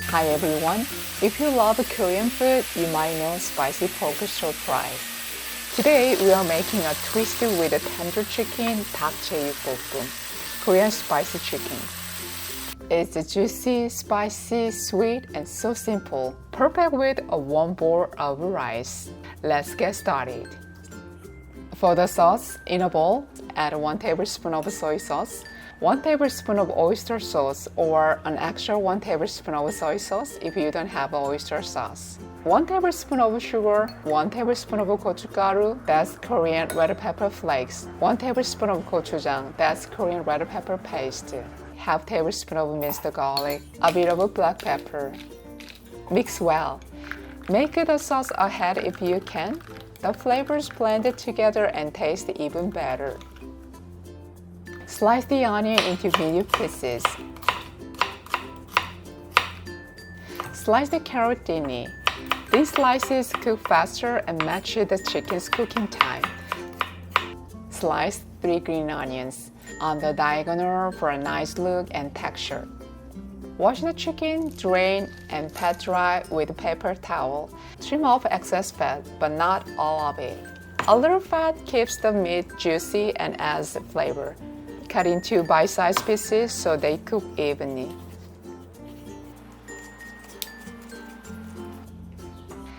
Hi everyone! If you love Korean food, you might know spicy pork stir fry. Today we are making a twist with a tender chicken, Dak Jeyuk Bokkeum, Korean spicy chicken. It's juicy, spicy, sweet, and so simple. Perfect with a warm bowl of rice. Let's get started. For the sauce, in a bowl, add 1 tablespoon of soy sauce, 1 tablespoon of oyster sauce, or an extra 1 tablespoon of soy sauce if you don't have oyster sauce. 1 tablespoon of sugar, 1 tablespoon of gochugaru, that's Korean red pepper flakes, 1 tablespoon of gochujang, that's Korean red pepper paste, half tablespoon of minced garlic, a bit of black pepper. Mix well. Make the sauce ahead if you can. The flavors blend together and taste even better. Slice the onion into medium pieces. Slice the carrot thinly. These slices cook faster and match the chicken's cooking time. Slice 3 green onions on the diagonal for a nice look and texture. Wash the chicken, drain, and pat dry with a paper towel. Trim off excess fat, but not all of it. A little fat keeps the meat juicy and adds flavor. Cut into bite-sized pieces so they cook evenly.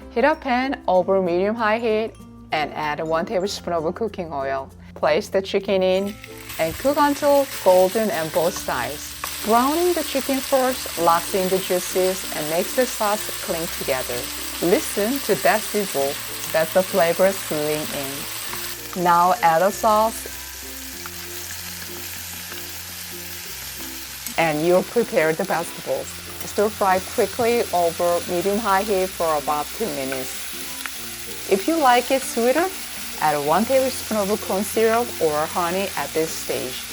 Heat a pan over medium-high heat and add 1 tablespoon of cooking oil. Place the chicken in and cook until golden on both sides. Browning the chicken first locks in the juices and makes the sauce cling together. Listen to that sizzle, that's the flavor sealing in. Now add the sauce and you'll prepare the vegetables. Stir fry quickly over medium-high heat for about 2 minutes. If you like it sweeter, add 1 tablespoon of corn syrup or honey at this stage.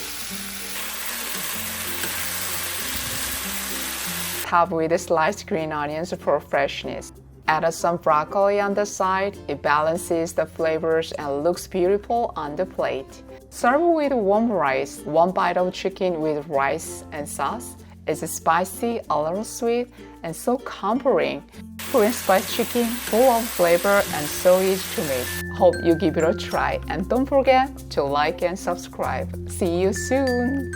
Top with sliced green onions for freshness. Add some broccoli on the side. It balances the flavors and looks beautiful on the plate. Serve with warm rice. 1 bite of chicken with rice and sauce. It's spicy, a little sweet, and so comforting. Korean spicy chicken, full of flavor and so easy to make. Hope you give it a try and don't forget to like and subscribe. See you soon!